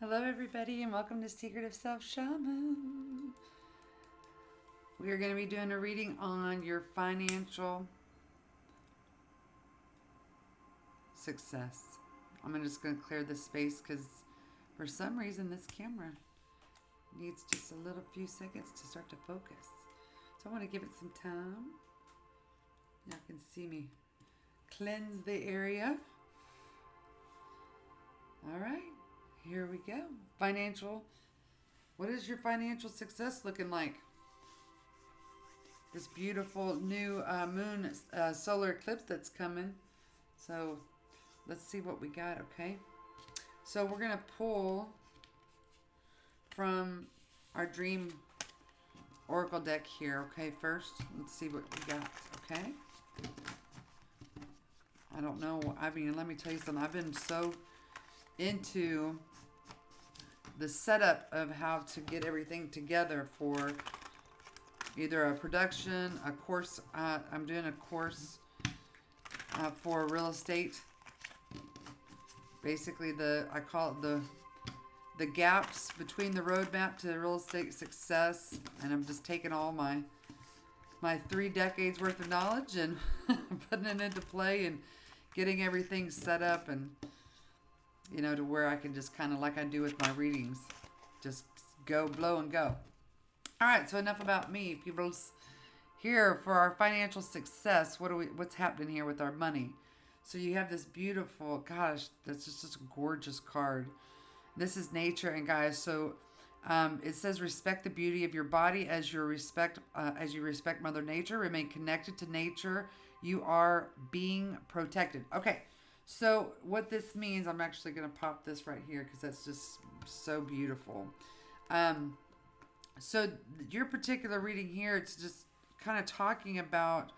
Hello, everybody, and welcome to Secret of Self Shaman. We are going to be doing a reading on your financial success. I'm just going to clear this space because for some reason this camera needs just a little few seconds to start to focus. So I want to give it some time. Y'all can see me cleanse the area. All right. Here we go. Financial. What is your financial success looking like? This beautiful new moon solar eclipse that's coming. So let's see what we got, okay? So we're going to pull from our dream oracle deck here, okay, first. Let's see what we got, okay? I don't know. I mean, let me tell you something. I've been so into the setup of how to get everything together for either a production, a course. I'm doing a course for real estate. Basically, I call it the gaps between the roadmap to real estate success, and I'm just taking all my 3 decades worth of knowledge and putting it into play and getting everything set up and to where I can just kind of like I do with my readings, just go, blow, and go. All right, so enough about me. People's here for our financial success. What's happening here with our money? So you have this beautiful, gosh, that's just such a gorgeous card. This is nature, and guys, so it says respect the beauty of your body as you respect Mother Nature. Remain connected to nature. You are being protected. Okay. So what this means, I'm actually going to pop this right here because that's just so beautiful. So your particular reading here, it's just kind of talking about,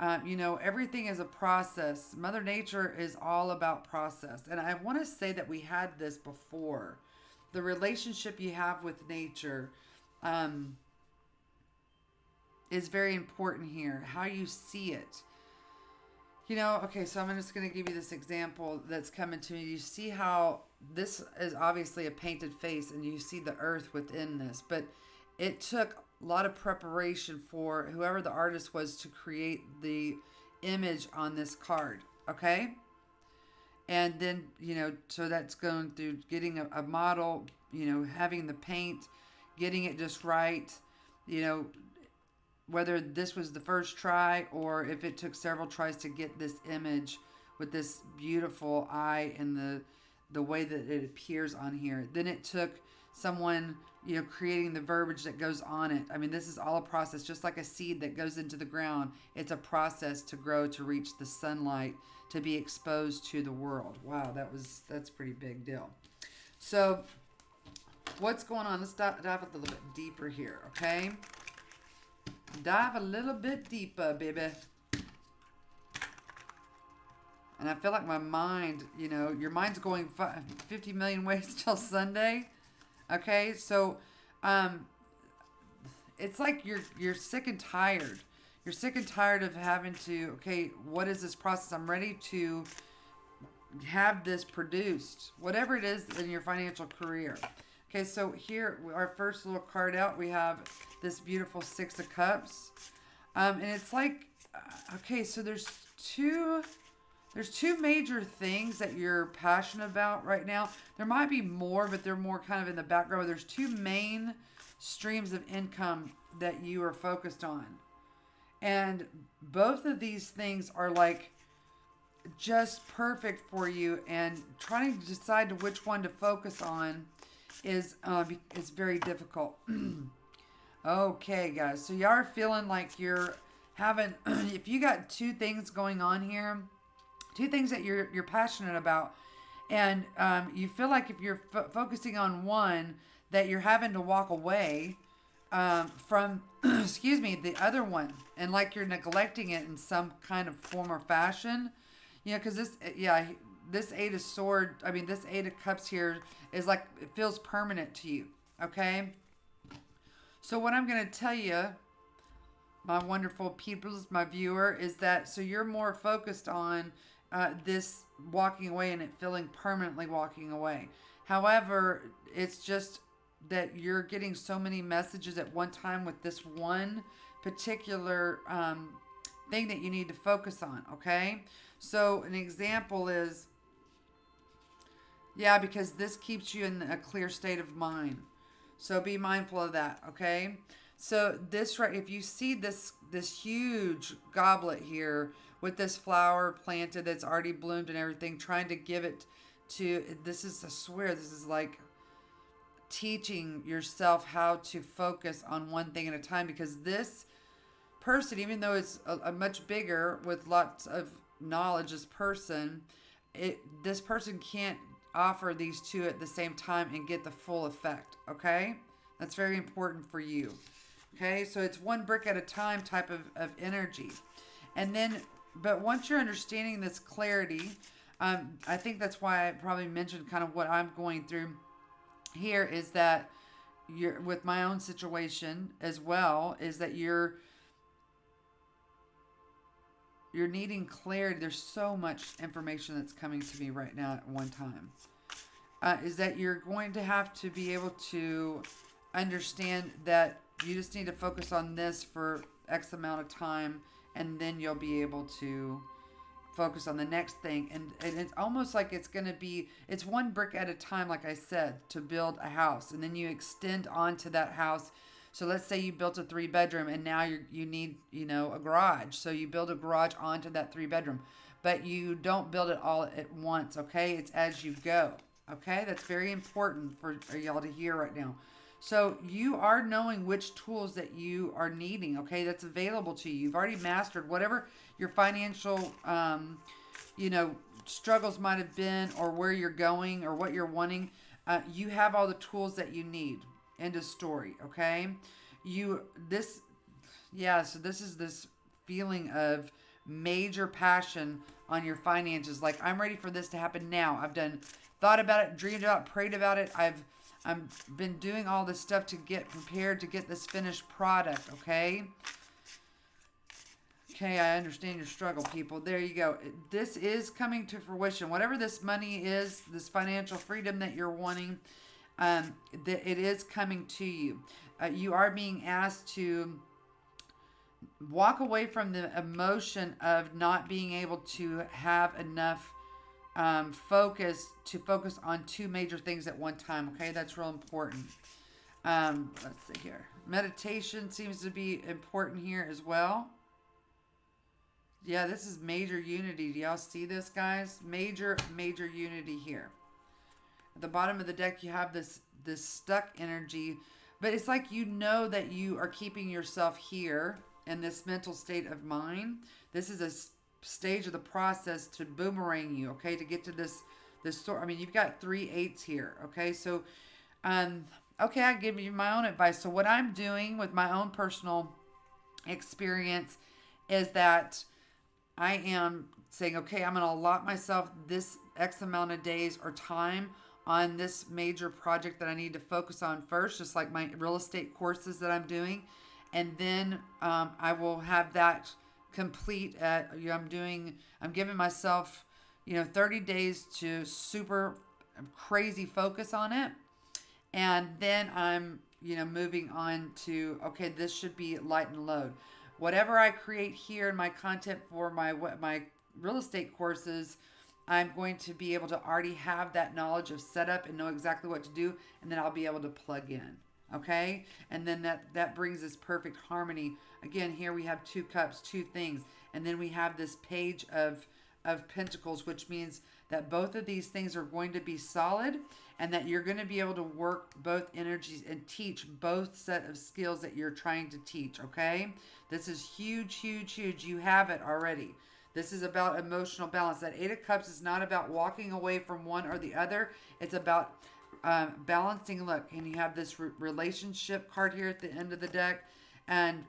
everything is a process. Mother Nature is all about process. And I want to say that we had this before. The relationship you have with nature is very important here. How you see it. Okay, so I'm just going to give you this example that's coming to me. You see how this is obviously a painted face and you see the earth within this, but it took a lot of preparation for whoever the artist was to create the image on this card, okay? And then, so that's going through getting a model, having the paint, getting it just right, whether this was the first try or if it took several tries to get this image with this beautiful eye and the way that it appears on here. Then it took someone, creating the verbiage that goes on it. I mean, this is all a process, just like a seed that goes into the ground. It's a process to grow, to reach the sunlight, to be exposed to the world. Wow, that's a pretty big deal. So what's going on? Let's dive a little bit deeper here, okay? Dive a little bit deeper, baby. And I feel like my mind, your mind's going 50 million ways till Sunday. Okay, so it's like you're sick and tired. You're sick and tired of having to, okay, what is this process? I'm ready to have this produced. Whatever it is in your financial career. Okay, so here, our first little card out, we have this beautiful 6 of Cups. And it's like, okay, so there's two major things that you're passionate about right now. There might be more, but they're more kind of in the background. There's 2 main streams of income that you are focused on. And both of these things are like just perfect for you, and trying to decide to which one to focus on is very difficult. Okay, guys, so you are feeling like you're having if you got 2 things going on here, 2 things that you're passionate about, and you feel like if you're focusing on one, that you're having to walk away from excuse me, the other one, and like you're neglecting it in some kind of form or fashion, because this 8 of Swords, this 8 of Cups here is like, it feels permanent to you, okay? So what I'm going to tell you, my wonderful peoples, my viewer, is that so you're more focused on this walking away and it feeling permanently walking away. However, it's just that you're getting so many messages at one time with this one particular thing that you need to focus on, okay? So, an example is, yeah, because this keeps you in a clear state of mind. So, be mindful of that, okay? So, this right, if you see this huge goblet here with this flower planted that's already bloomed and everything, trying to give it to, this is, I swear, this is like teaching yourself how to focus on one thing at a time, because this person, even though it's a much bigger with lots of knowledge, this person can't offer these two at the same time and get the full effect. Okay, that's very important for you. Okay, so it's one brick at a time type of energy, and then but once you're understanding this clarity, I think that's why I probably mentioned kind of what I'm going through here, is that you're with my own situation as well, is that you're needing clarity. There's so much information that's coming to me right now at one time. Is that you're going to have to be able to understand that you just need to focus on this for X amount of time, and then you'll be able to focus on the next thing. And it's almost like it's one brick at a time, like I said, to build a house. And then you extend onto that house. So let's say you built a 3-bedroom and now you need, a garage. So you build a garage onto that 3-bedroom. But you don't build it all at once, okay? It's as you go, okay? That's very important for y'all to hear right now. So you are knowing which tools that you are needing, okay? That's available to you. You've already mastered whatever your financial, struggles might have been, or where you're going, or what you're wanting. You have all the tools that you need. End of story, okay? So this is this feeling of major passion on your finances. Like, I'm ready for this to happen now. I've thought about it, dreamed about it, prayed about it. I've been doing all this stuff to get prepared to get this finished product, okay? Okay, I understand your struggle, people. There you go. This is coming to fruition. Whatever this money is, this financial freedom that you're wanting, it is coming to you. You are being asked to walk away from the emotion of not being able to have enough focus on two major things at one time. Okay, that's real important. Let's see here. Meditation seems to be important here as well. Yeah, this is major unity. Do y'all see this, guys? Major unity here. At the bottom of the deck, you have this stuck energy, but it's like that you are keeping yourself here in this mental state of mind. This is a stage of the process to boomerang you, okay, to get to this sort. I mean, you've got 3 8s here, okay? So, okay, I give you my own advice. So what I'm doing with my own personal experience is that I am saying, okay, I'm going to allot myself this X amount of days or time on this major project that I need to focus on first, just like my real estate courses that I'm doing. And then I will have that complete I'm giving myself 30 days to super crazy focus on it, and then I'm moving on to, okay, this should be light and load. Whatever I create here in my content for my real estate courses, I'm going to be able to already have that knowledge of setup and know exactly what to do, and then I'll be able to plug in. Okay, and then that brings this perfect harmony. Again, here we have 2 cups, 2 things, and then we have this page of pentacles, which means that both of these things are going to be solid, and that you're going to be able to work both energies and teach both set of skills that you're trying to teach. Okay, this is huge, huge, huge. You have it already. This is about emotional balance. That 8 of Cups is not about walking away from one or the other. It's about balancing. Look, and you have this relationship card here at the end of the deck, and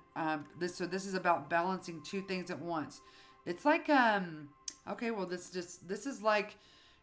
this is about balancing 2 things at once. It's like okay, well, this is like,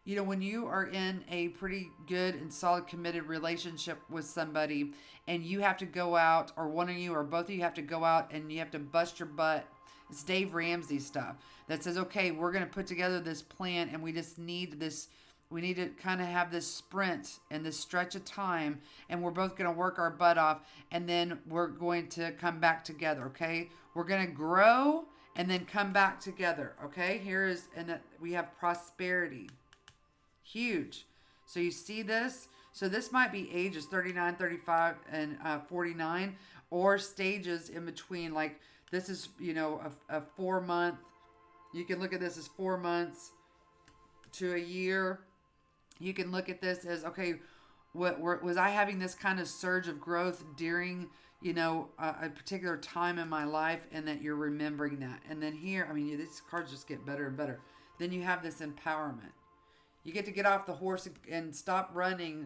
when you are in a pretty good and solid committed relationship with somebody, and you have to go out, or one of you or both of you have to go out and you have to bust your butt It's Dave Ramsey stuff that says, okay, we're going to put together this plan, and we just need this. We need to kind of have this sprint and this stretch of time, and we're both going to work our butt off, and then we're going to come back together, okay? We're going to grow and then come back together, okay? Here is, and we have prosperity. Huge. So you see this? So this might be ages 39, 35, and 49, or stages in between. Like this is, a 4 month. You can look at this as 4 months to a year. You can look at this as, okay, was I having this kind of surge of growth during, a particular time in my life, and that you're remembering that. And then here, these cards just get better and better. Then you have this empowerment. You get to get off the horse and stop running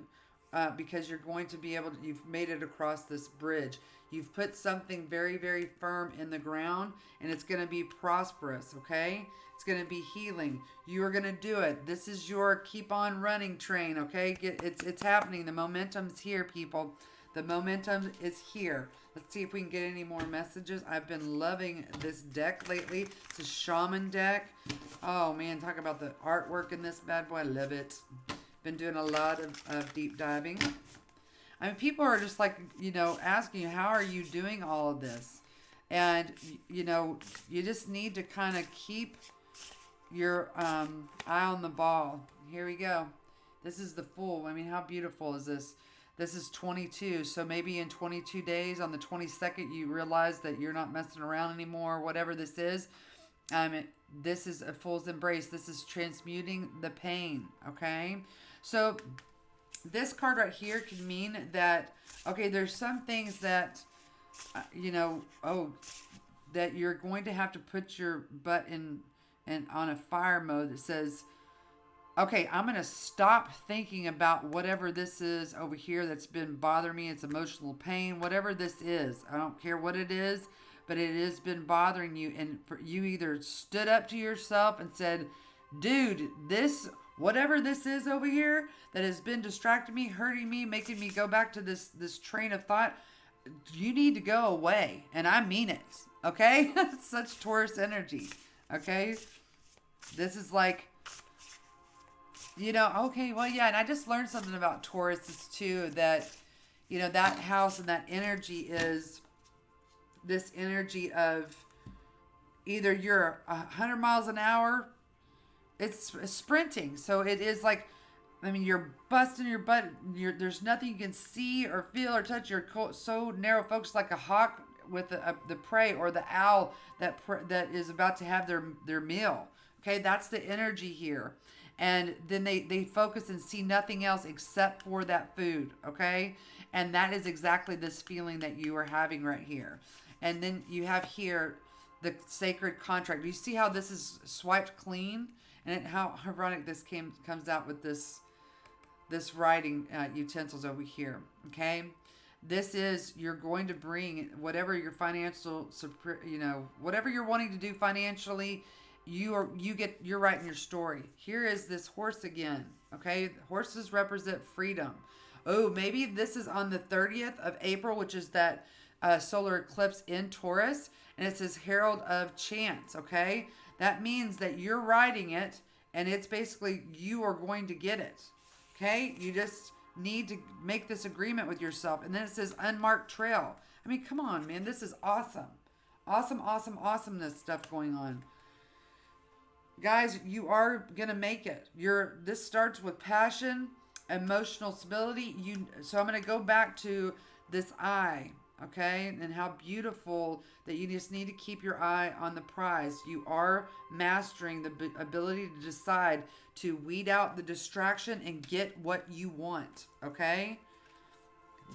because you're going to be able to, you've made it across this bridge. You've put something very, very firm in the ground, and it's going to be prosperous, okay? It's going to be healing. You are going to do it. This is your keep on running train, okay? It's happening. The momentum's here, people. The momentum is here. Let's see if we can get any more messages. I've been loving this deck lately. It's a Shaman deck. Oh, man, talk about the artwork in this bad boy. I love it. Been doing a lot of deep diving. People are just like, asking you, how are you doing all of this? And, you just need to kind of keep your eye on the ball. Here we go. This is the Fool. How beautiful is this? This is 22. So maybe in 22 days, on the 22nd, you realize that you're not messing around anymore, whatever this is. This is a Fool's Embrace. This is transmuting the pain, okay? So this card right here can mean that, okay, there's some things that, that you're going to have to put your butt in on a fire mode that says, okay, I'm going to stop thinking about whatever this is over here that's been bothering me. It's emotional pain, whatever this is. I don't care what it is, but it has been bothering you. And you either stood up to yourself and said, dude, whatever this is over here that has been distracting me, hurting me, making me go back to this train of thought, you need to go away. And I mean it. Okay? Such Taurus energy. Okay? This is like, okay, well, yeah. And I just learned something about Tauruses too, that, that house and that energy is this energy of either you're 100 miles an hour. It's sprinting. So it is like, you're busting your butt. There's nothing you can see or feel or touch. You're so narrow focused, like a hawk with the prey, or the owl that is about to have their meal. Okay, that's the energy here. And then they focus and see nothing else except for that food. Okay, and that is exactly this feeling that you are having right here. And then you have here the sacred contract. Do you see how this is swiped clean? And how ironic this comes out with this writing utensils over here. Okay, this is, you're going to bring whatever your financial, whatever you're wanting to do financially. You're writing your story. Here is this horse again. Okay, horses represent freedom. Oh, maybe this is on the 30th of April, which is that solar eclipse in Taurus, and it says Herald of Chance. Okay. That means that you're writing it, and it's basically you are going to get it. Okay? You just need to make this agreement with yourself. And then it says Unmarked Trail. Come on, man. This is awesome. Awesomeness stuff going on. Guys, you are going to make it. This starts with passion, emotional stability. So I'm going to go back to this eye. Okay, and how beautiful that you just need to keep your eye on the prize. You are mastering the ability to decide to weed out the distraction and get what you want. Okay,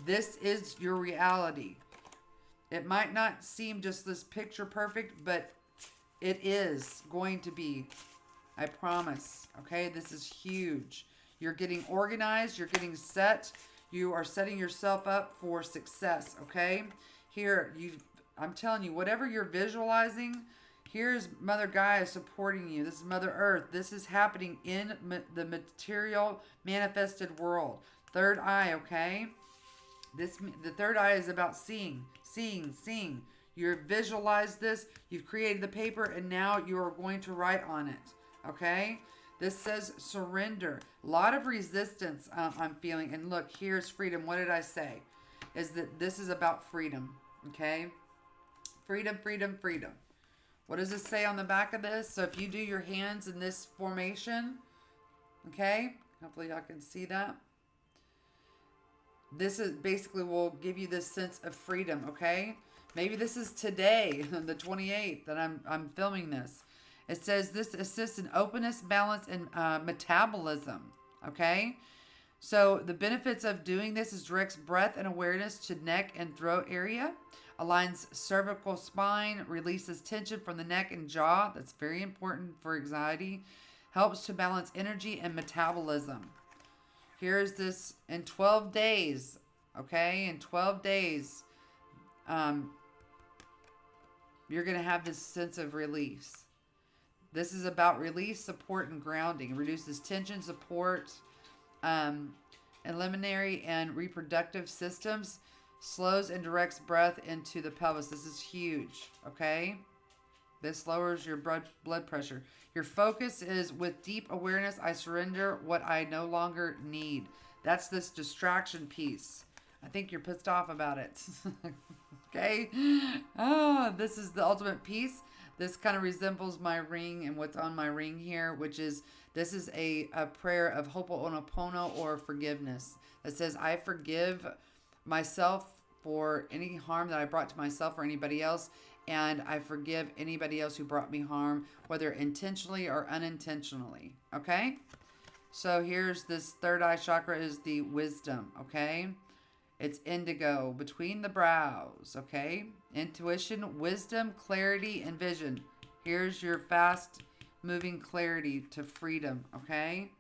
this is your reality. It might not seem just this picture perfect, but it is going to be. I promise. Okay, this is huge. You're getting organized. You're getting set. You are setting yourself up for success, okay? Here, I'm telling you, whatever you're visualizing, here's Mother Gaia supporting you. This is Mother Earth. This is happening in the material manifested world. Third eye, okay? The third eye is about seeing. You've visualized this. You've created the paper, and now you are going to write on it. Okay? This says surrender. A lot of resistance I'm feeling. And look, here's freedom. What did I say? Is that this is about freedom. Okay? Freedom, freedom, freedom. What does it say on the back of this? So if you do your hands in this formation, okay? Hopefully y'all can see that. This is basically will give you this sense of freedom, okay? Maybe this is today, the 28th, that I'm filming this. It says this assists in openness, balance, and metabolism, okay? So the benefits of doing this is directs breath and awareness to neck and throat area, aligns cervical spine, releases tension from the neck and jaw. That's very important for anxiety. Helps to balance energy and metabolism. Here's this in 12 days, okay? In 12 days, you're going to have this sense of release. This is about release, support, and grounding. It reduces tension, support, eliminary and reproductive systems, slows and directs breath into the pelvis. This is huge, okay? This lowers your blood pressure. Your focus is with deep awareness, I surrender what I no longer need. That's this distraction piece. I think you're pissed off about it. Okay? Oh, this is the ultimate peace. This kind of resembles my ring and what's on my ring here, which is, this is a prayer of ho'oponopono or forgiveness. That says, I forgive myself for any harm that I brought to myself or anybody else. And I forgive anybody else who brought me harm, whether intentionally or unintentionally. Okay? So here's this third eye chakra is the wisdom. Okay? It's indigo between the brows. Okay? Intuition, wisdom, clarity, and vision. Here's your fast moving clarity to freedom. Okay?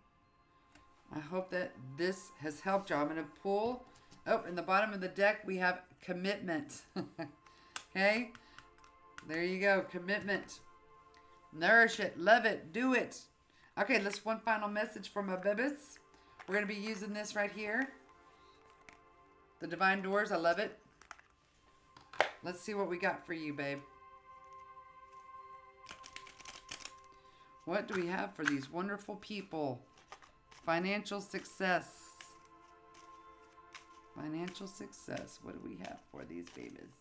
I hope that this has helped you. I'm going to pull. Oh, in the bottom of the deck, we have commitment. Okay? There you go. Commitment. Nourish it. Love it. Do it. Okay, let's one final message from my babies. We're going to be using this right here. The Divine Doors. I love it. Let's see what we got for you, babe. What do we have for these wonderful people? Financial success. Financial success. What do we have for these babies?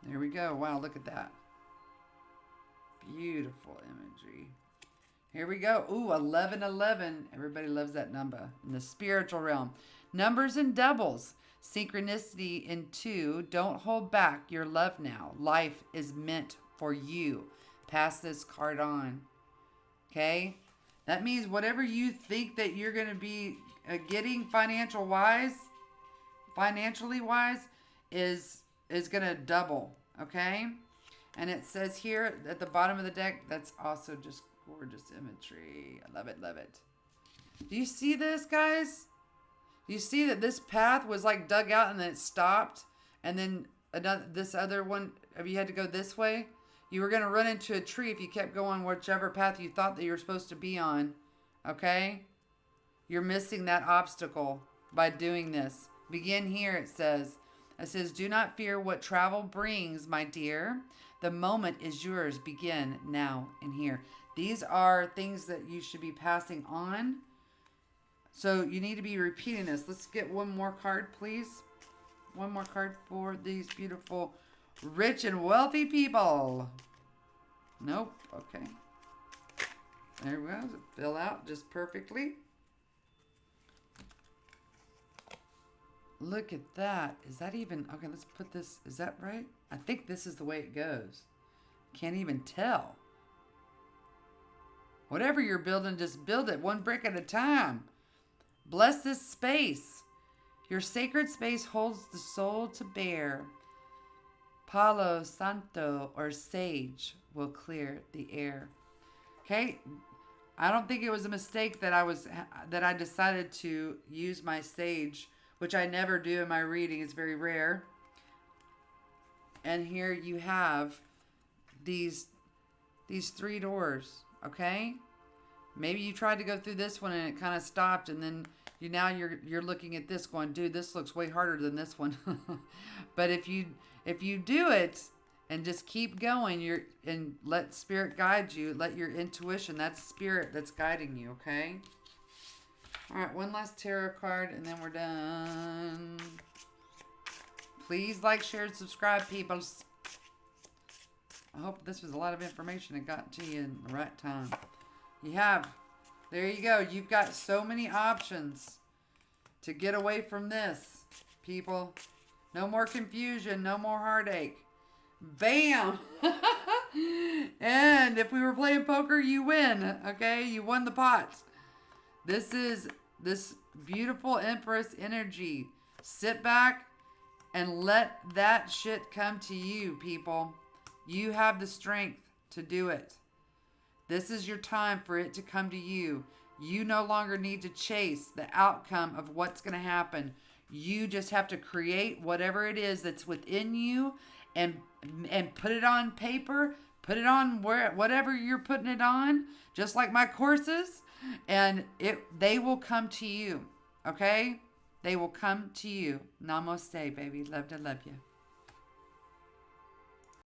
There we go. Wow, look at that. Beautiful imagery. Here we go. Ooh, 1111. Everybody loves that number. In the spiritual realm. Numbers and doubles. Synchronicity in 2. Don't hold back your love now. Life is meant for you. Pass this card on. Okay? That means whatever you think that you're going to be getting financially wise, is going to double, okay? And it says here at the bottom of the deck, that's also just gorgeous imagery. I love it, love it. Do you see this, guys? Do you see that this path was like dug out and then it stopped? And then this other one, if you had to go this way, you were going to run into a tree if you kept going whichever path you thought that you were supposed to be on, okay? You're missing that obstacle by doing this. Begin here, it says. It says, do not fear what travel brings, my dear. The moment is yours. Begin now and here. These are things that you should be passing on. So you need to be repeating this. Let's get one more card, please. One more card for these beautiful, rich and wealthy people. Nope. Okay. There we go. Fill out just perfectly. Look at that. Is that even... Okay, let's put this... Is that right? I think this is the way it goes. Can't even tell. Whatever you're building, just build it one brick at a time. Bless this space. Your sacred space holds the soul to bear. Palo Santo or sage will clear the air. Okay? I don't think it was a mistake that I decided to use my sage, which I never do in my reading. It's very rare. And here you have these 3 doors, okay? Maybe you tried to go through this one and it kind of stopped, and then you're looking at this going, dude, this looks way harder than this one. But if you If you do it and just keep going, and let spirit guide you, let your intuition, that's spirit that's guiding you, okay? All right, one last tarot card and then we're done. Please like, share, and subscribe, peoples. I hope this was a lot of information and got to you in the right time. You have. There you go. You've got so many options to get away from this, people. No more confusion. No more heartache. Bam! And if we were playing poker, you win. Okay? You won the pot. This is this beautiful Empress energy. Sit back and let that shit come to you, people. You have the strength to do it. This is your time for it to come to you. You no longer need to chase the outcome of what's going to happen. You just have to create whatever it is that's within you and put it on paper, put it on whatever you're putting it on, just like my courses, and they will come to you. Okay? They will come to you. Namaste, baby. Love to love you.